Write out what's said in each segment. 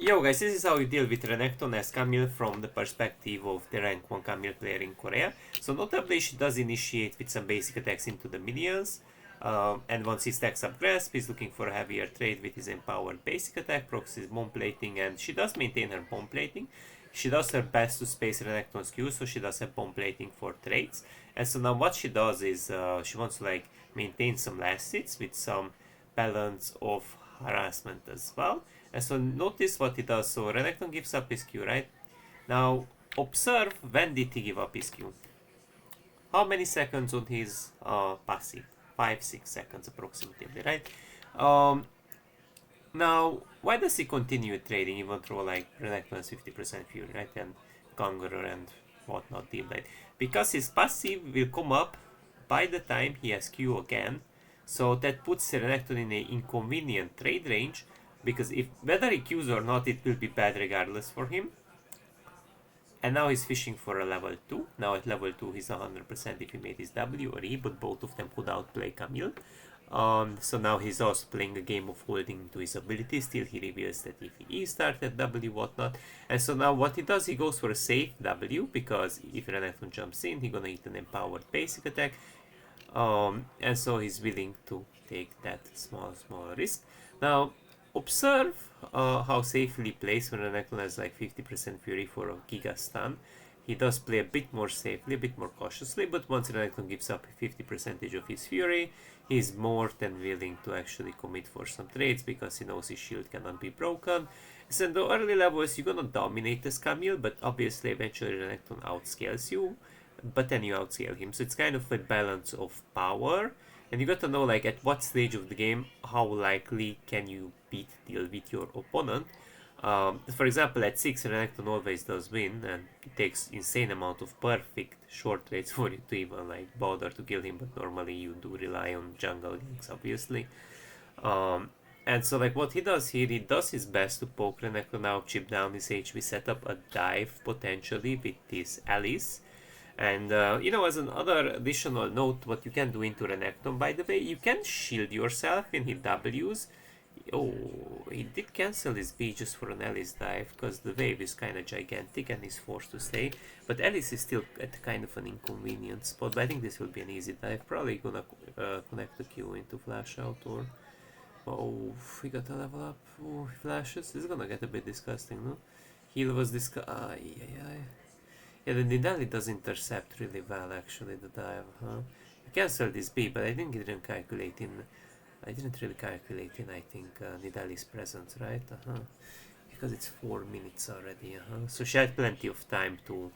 Yo guys, this is how you deal with renekton as Camille from the perspective of the rank 1 Camille player in Korea. So notably she does initiate with some basic attacks into the minions, and once he stacks up grasp, he's looking for a heavier trade with his empowered basic attack, procs his bomb plating, and she does maintain her bomb plating. She does her best to space renekton's Q, so she does have bomb plating for trades. And so now what she does is she wants to like maintain some last hits with some balance of harassment as well. And so notice what he does. So renekton gives up his Q, right? Now observe when did he give up his Q. How many seconds on his passive? 5-6 seconds approximately, right? Now why does he continue trading even though like renekton has 50% fury, right? And conqueror and whatnot deal, right? Because his passive will come up by the time he has Q again. So that puts renekton in an inconvenient trade range, because if whether he Qs or not, it will be bad regardless for him. And now he's fishing for a level 2. Now at level 2 he's 100% if he made his W or E, but both of them could outplay Camille. So now he's also playing a game of holding to his ability. Still he reveals that if he started W, whatnot. And so now what he does, he goes for a safe W, because if renekton jumps in, he's gonna hit an empowered basic attack. And so he's willing to take that small risk. Now observe how safely he plays when renekton has like 50% fury for a giga stun. He does play a bit more safely, a bit more cautiously, but once renekton gives up 50% of his fury, he's more than willing to actually commit for some trades, because he knows his shield cannot be broken. So in the early levels you're gonna dominate as Camille, but obviously eventually renekton outscales you, but then you outscale him. So it's kind of a balance of power, and you got to know like at what stage of the game how likely can you deal with your opponent. For example, at 6 renekton always does win, and it takes insane amount of perfect short trades for you to even like bother to kill him, but normally you do rely on jungle ganks obviously. And so like what he does here, he does his best to poke renekton out, chip down his HP, set up a dive potentially with this Alice. And you know, as another additional note, what you can do into renekton, by the way, you can shield yourself when he W's. Oh, he did cancel his B just for an Alice dive, because the wave is kind of gigantic and he's forced to stay. But Alice is still at kind of an inconvenient spot, but I think this will be an easy dive. Probably gonna connect the Q into flash out, or... Oh, we got a level up. Oh, he flashes. This is gonna get a bit disgusting, no? Heal was yeah, the Nidali does intercept really well actually, the dive, huh? He cancelled this B, but I think he didn't calculate in... I didn't really calculate in, I think, Nidali's presence, right? Because it's 4 minutes already, So she had plenty of time to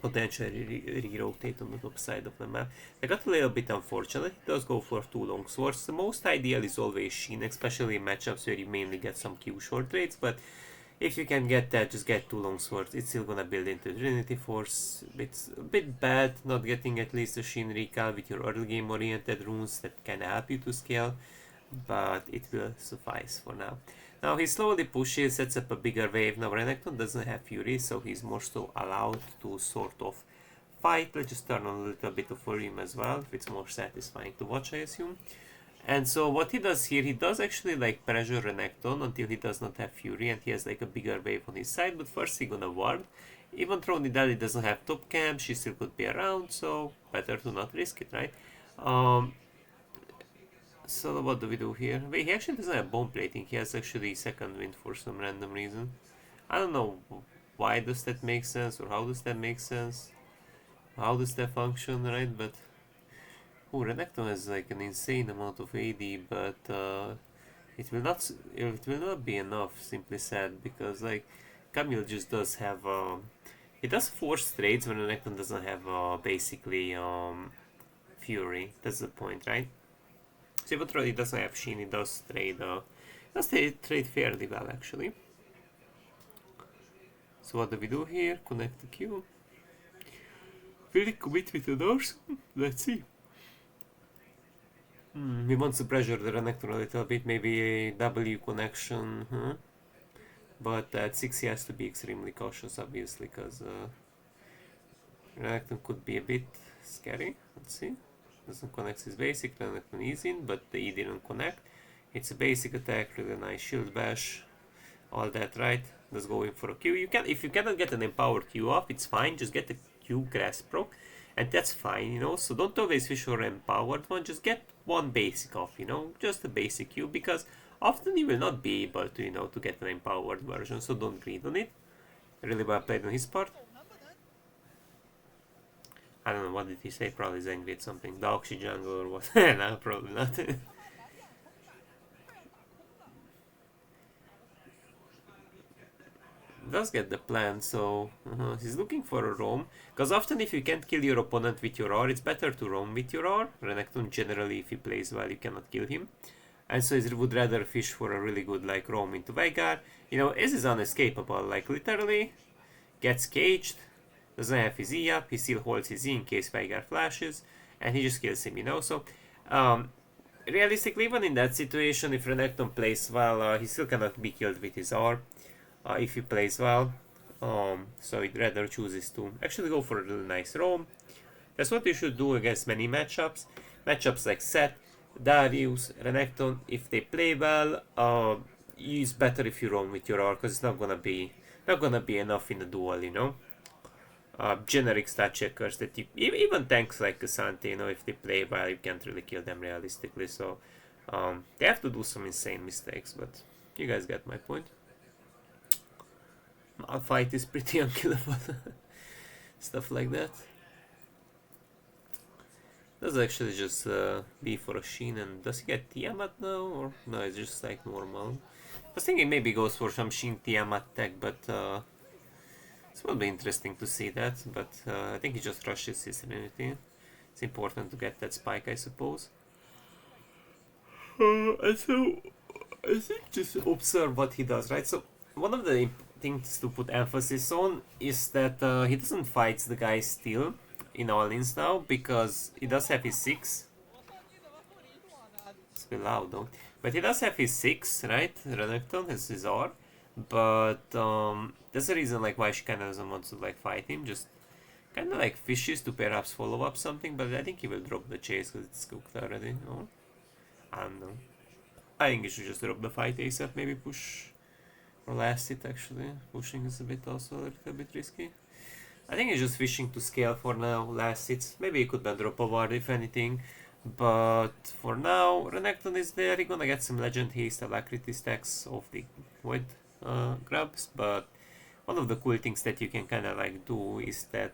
potentially re-rotate on the top side of the map. I got a little bit unfortunate. He does go for 2 long swords. The most ideal is always Sheen, especially in matchups where you mainly get some Q short trades, but if you can get that, just get 2 long swords. It's still gonna build into Trinity Force. It's a bit bad not getting at least a Shin Recall with your early game oriented runes that can help you to scale, but it will suffice for now. Now he slowly pushes, sets up a bigger wave. Now renekton doesn't have fury, so he's more so allowed to sort of fight. Let's just turn on a little bit of volume as well, if it's more satisfying to watch, I assume. And so what he does here, he does actually like pressure renekton until he does not have fury and he has like a bigger wave on his side, but first he's gonna ward. Even though Nidali doesn't have top camp, she still could be around, so better to not risk it, right? So what do we do here? Wait, he actually doesn't have bomb plating, he has actually second wind for some random reason. I don't know why does that make sense, or how does that make sense? How does that function, right? But oh, renekton has like an insane amount of AD, but it will not be enough, simply said, because like Camille just does have he does force trades when renekton doesn't have basically fury. That's the point, right? So even though he doesn't have Shin, he does trade fairly well actually. So what do we do here? Connect the Q. Will he commit with the doors? Let's see. He wants to pressure the renekton a little bit, maybe a W connection, but at 6 he has to be extremely cautious, obviously, because renekton could be a bit scary. Let's see. Doesn't connect his basic, renekton is in, but the E didn't connect. It's a basic attack, really nice shield bash, all that, right? Let's go in for a Q. You can, if you cannot get an empowered Q off, it's fine. Just get the Q grass proc, and that's fine, you know. So don't always fish for an empowered one. Just get one basic off, you know, just a basic Q, because often you will not be able to, you know, to get an empowered version. So don't greed on it. Really well played on his part. I don't know, what did he say? Probably he's angry at something. The Oxy jungle or what? No, probably not. Does get the plan, so he's looking for a roam. Because often if you can't kill your opponent with your R, it's better to roam with your R. Renekton generally, if he plays well, you cannot kill him. And so he would rather fish for a really good like roam into Veigar. You know, this is unescapable, like literally gets caged, doesn't have his E up, he still holds his E in case Veigar flashes, and he just kills him, you know. So realistically, even in that situation, if Renekton plays well, he still cannot be killed with his R if he plays well. So he'd rather chooses to actually go for a really nice roam. That's what you should do against many matchups. Matchups like Set, Darius, Renekton, if they play well, it's better if you roam with your R, because it's not gonna be enough in a duel, you know. Generic stat checkers that you, even tanks like Kasante, you know, if they play well, you can't really kill them realistically. So they have to do some insane mistakes, but you guys get my point. Malphite is pretty unkillable. Stuff like that. Does actually just be for a Sheen, and does he get Tiamat now, or no? It's just like normal. I was thinking maybe goes for some Sheen Tiamat tech, but it will be interesting to see that. But I think he just rushes his Serenity. It's important to get that spike, I suppose. And so I think just observe what he does, right? So one of the things to put emphasis on is that he doesn't fight the guy still in all-ins now, because he does have his 6. It's a bit loud though. But he does have his 6, right? Renekton has his R. But there's a reason like why she kinda doesn't want to like fight him, just kinda like fishes to perhaps follow up something, but I think he will drop the chase because it's cooked already, or? I don't know. I think he should just drop the fight ASAP, maybe push or last hit actually. Pushing is a bit also a little bit risky. I think he's just fishing to scale for now, last hits. Maybe he could then drop a ward if anything. But for now, Renekton is there. He's gonna get some Legend Haste Alacrity stacks off the Void grabs. But one of the cool things that you can kinda like do is that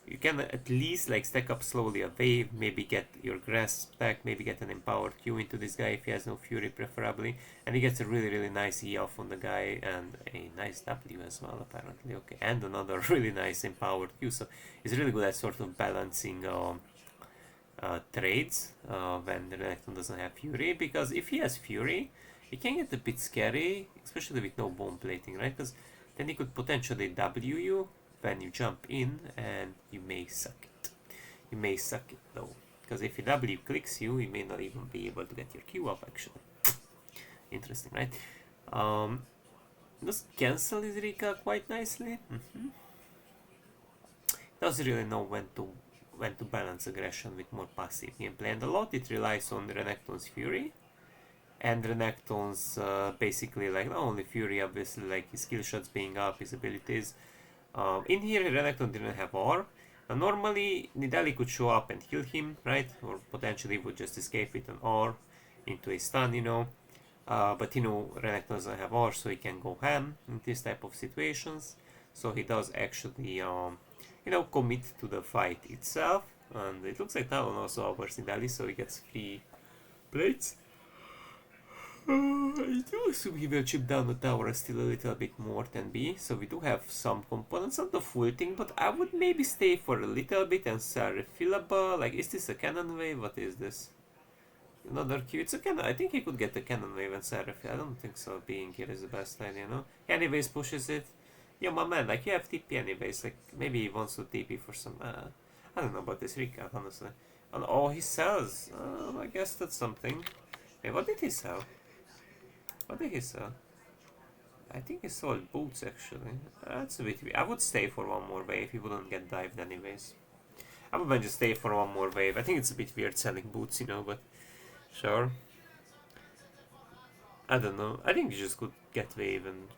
you can at least like stack up slowly a wave, maybe get your grass stack, maybe get an empowered Q into this guy if he has no fury preferably, and he gets a really nice E off on the guy and a nice W as well apparently. Okay, and another really nice empowered Q, so he's really good at sort of balancing trades when the Renekton doesn't have fury, because if he has fury, it can get a bit scary, especially with no bone plating, right? Because then he could potentially W you when you jump in, and you may suck it. You may suck it though, because if he W clicks you, you may not even be able to get your Q up actually. Interesting, right? Does cancel his recall quite nicely. Does really know when to balance aggression with more passive gameplay, and a lot it relies on Renekton's fury. And Renekton's basically like not only fury, obviously like his skill shots being up, his abilities. In here, Renekton didn't have R. Normally, Nidalee could show up and heal him, right? Or potentially would just escape with an R into a stun, you know. But you know, Renekton doesn't have R, so he can go ham in this type of situations. So he does actually, you know, commit to the fight itself. And it looks like Talon also offers Nidalee, so he gets 3 plates. I do assume he will chip down the tower still a little bit more than B, so we do have some components, not the full thing, but I would maybe stay for a little bit and sell refillable. Like, is this a cannon wave? What is this? Another Q? It's a cannon. I think he could get the cannon wave and sell refill. I don't think so. Being here is the best idea, no? Anyways, pushes it. Yo, my man, like, you have TP anyways. Like, maybe he wants to TP for some. I don't know about this recap, honestly. Oh, he sells. I guess that's something. Hey, what did he sell? What did he sell? I think he sold boots actually. That's a bit weird. I would stay for one more wave. He wouldn't get dived anyways. I would just stay for one more wave. I think it's a bit weird selling boots, you know, but sure. I don't know. I think you just could get wave and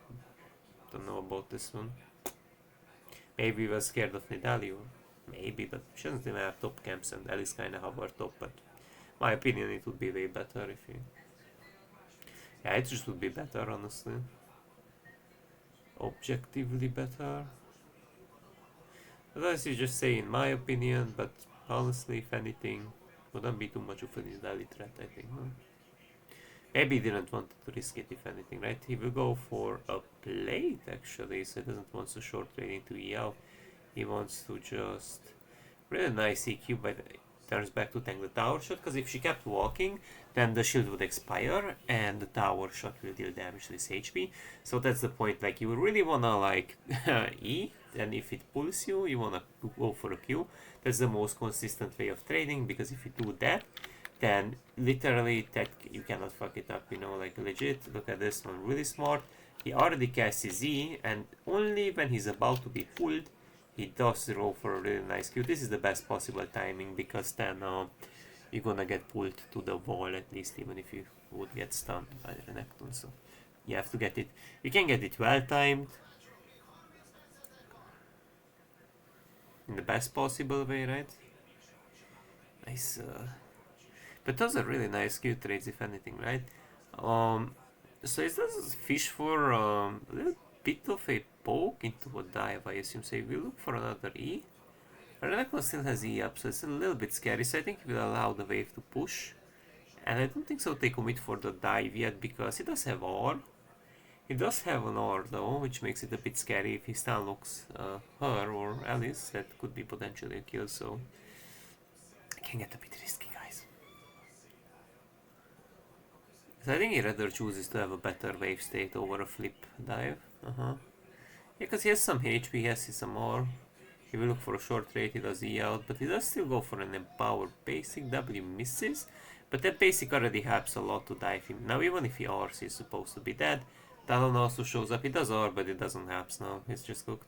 don't know about this one. Maybe we were scared of Nidalee, or maybe, but she doesn't even have top camps and Alice kinda hover top, but my opinion it would be way better if you... Yeah, it just would be better, honestly. Objectively better. But as you just say, in my opinion, but honestly, if anything, wouldn't be too much of a Nidalee threat, I think. No? Maybe he didn't want to risk it, if anything, right? He will go for a plate, actually, so he doesn't want to short trade into EL. He wants to just... Really nice EQ, but it turns back to tank the tower shot, because if she kept walking, then the shield would expire, and the tower shot will deal damage to this HP. So that's the point, like, you really wanna, like, E, and if it pulls you, you wanna go for a Q. That's the most consistent way of trading, because if you do that, then literally that you cannot fuck it up, you know, like legit. Look at this one, really smart. He already casts his E, and only when he's about to be pulled, he does roll for a really nice Q. This is the best possible timing, because then you're gonna get pulled to the wall at least, even if you would get stunned by the renekton. So you have to get it. You can get it well timed, in the best possible way, right? Nice. But those are really nice Q trades, if anything, right? So it does fish for a little bit of a poke into a dive, I assume. So we look for another E. Renekton still has E up, so it's a little bit scary. So I think he will allow the wave to push. And I don't think so they commit for the dive yet, because he does have R. He does have an R though, which makes it a bit scary if he stun looks her or Alice. That could be potentially a kill, so it can get a bit risky, guys. So I think he rather chooses to have a better wave state over a flip dive. Yeah, because he has some HP, he has some more. He will look for a short rate, he does E out, but he does still go for an empowered basic. W misses, but that basic already helps a lot to dive him. Now even if he Rs, he's supposed to be dead. Talon also shows up, he does R, but it doesn't help now, he's just cooked.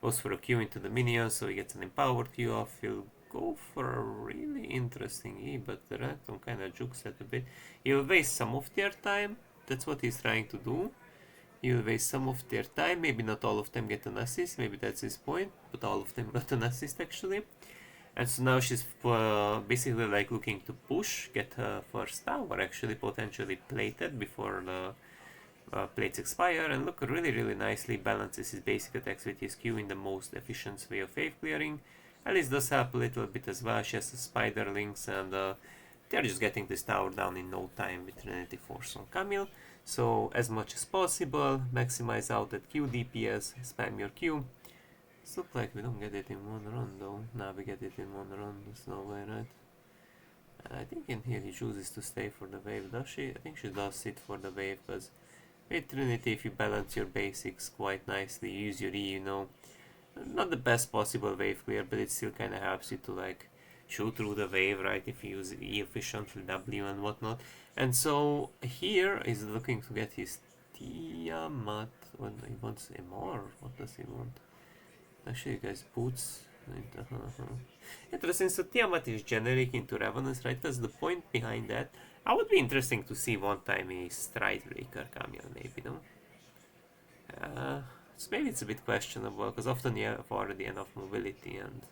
Goes for a Q into the minion, so he gets an empowered Q off. He'll go for a really interesting E, but the renekton kinda jukes that a bit. He'll waste some of their time, that's what he's trying to do. He'll waste some of their time, maybe not all of them get an assist, maybe that's his point, but all of them got an assist actually. And so now she's basically like looking to push, get her first tower actually potentially plated before the plates expire, and look, really nicely balances his basic attacks with his Q in the most efficient way of wave clearing. Alice does help a little bit as well, she has the spiderlings, and they're just getting this tower down in no time with Trinity Force on Camille. So as much as possible, maximize out that Q DPS, spam your Q. It's look like we don't get it in one run though. Now we get it in one run, there's no way, right? I think in here he chooses to stay for the wave, does she? I think she does sit for the wave, because with Trinity, if you balance your basics quite nicely, use your E, you know, not the best possible wave clear, but it still kind of helps you to like shoot through the wave, right, if you use E efficiently, W and whatnot. And so here he's looking to get his Tiamat. What he wants MR, what does he want? Actually, guys, boots. Interesting, so Tiamat is generic into Ravenous, right? Because the point behind that, I would be interesting to see one time a Stridebreaker Camille, maybe, no? Maybe it's a bit questionable, because often you have already enough mobility, and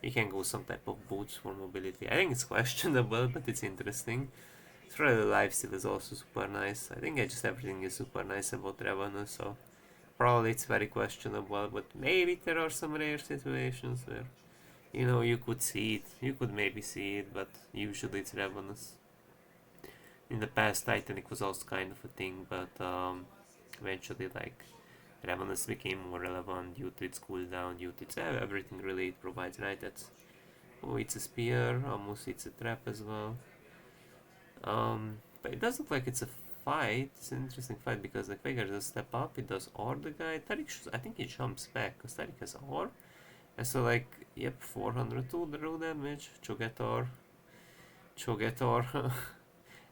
you can go some type of boots for mobility. I think it's questionable, but it's interesting. Threaded Lifesteal is also super nice. I think just everything is super nice about Ravenous, so probably it's very questionable, but maybe there are some rare situations where, you know, you could see it, you could maybe see it, but usually it's Ravenous. In the past, Titanic was also kind of a thing, but eventually, like, Ravenous became more relevant due to its cooldown, due to its everything really it provides, right? That's, oh, it's a spear, almost it's a trap as well. But it does look like it's a fight. It's an interesting fight, because like Veigar does step up, it does R the guy. Tariq, I think he jumps back, because Tariq has R. And so like, yep, 402 the raw damage, Cho'Gathor.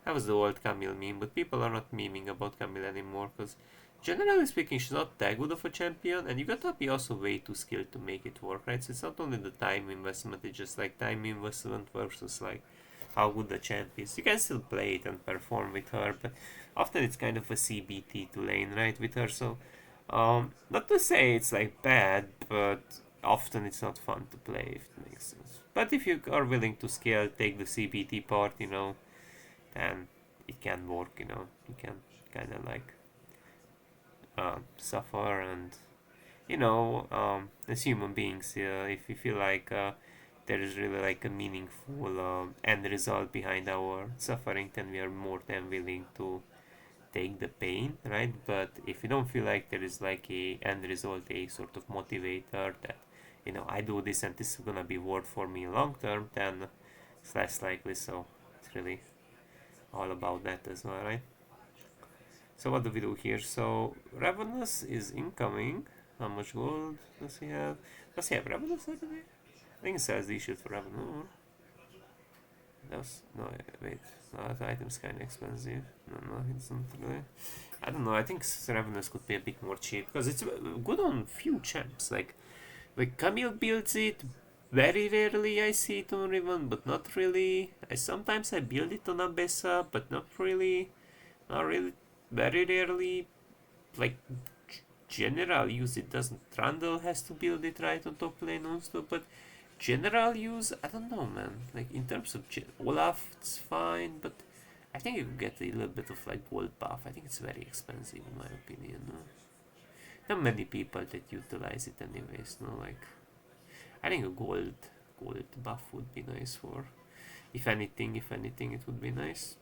That was the old Camille meme, but people are not memeing about Camille anymore, because generally speaking, she's not that good of a champion, and you gotta be also way too skilled to make it work, right? So it's not only the time investment, it's just like time investment versus like how good the champ is. You can still play it and perform with her, but often it's kind of a CBT to lane, right, with her. So, not to say it's like bad, but often it's not fun to play, if it makes sense. But if you are willing to scale, take the CBT part, you know, then it can work, you know. You can kind of like suffer and, you know, as human beings, if we feel like there is really like a meaningful end result behind our suffering, then we are more than willing to take the pain, right? But if you don't feel like there is like a end result, a sort of motivator that, you know, I do this and this is gonna be worth for me long term, then it's less likely. So it's really all about that as well, right? So what do we do here? So Ravenous is incoming. How much gold does he have? Does he have Ravenous already? I think it says the issue for Ravenous. No, wait. No, that item's kinda expensive. No, it's not really. I don't know, I think Ravenous could be a bit more cheap because it's good on few champs. Like Camille builds it very rarely. I see it on Riven, but not really. Sometimes I build it on Abessa, but not really. Not really. Very rarely. Like general use, it doesn't. Trundle has to build it right on top lane also, but general use, I don't know, man. Like in terms of Olaf, it's fine, but I think you could get a little bit of like gold buff. I think it's very expensive in my opinion. No? Not many people that utilize it anyways. No, like I think a gold buff would be nice for. If anything, it would be nice.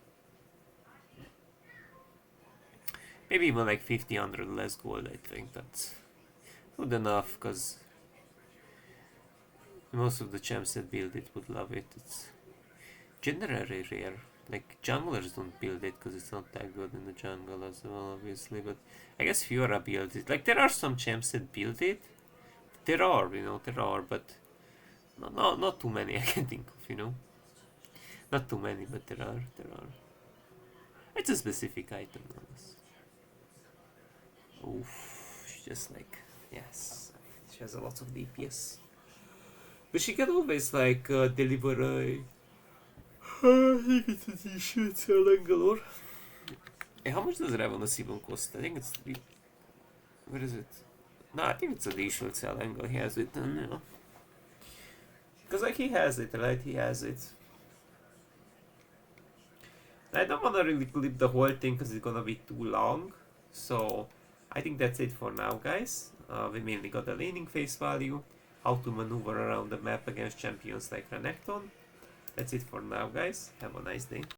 Maybe even like 50, 100 less gold. I think that's good enough because most of the champs that build it would love it. It's generally rare. Like junglers don't build it because it's not that good in the jungle as well, obviously. But I guess Fiora builds it. Like there are some champs that build it. There are, but not too many I can think of, Not too many, but there are. It's a specific item, Oof, she just like, yes, she has a lot of DPS. But she can always like deliver a... I think it's a decent Selangor. Hey, how much does Ravenous even cost? I think it's... Where is it? No, I think it's a decent Selangor. He has it, and because like he has it, right? He has it. I don't wanna really clip the whole thing because it's gonna be too long. So I think that's it for now, guys. We mainly got the laning face value, how to maneuver around the map against champions like Renekton. That's it for now, guys. Have a nice day.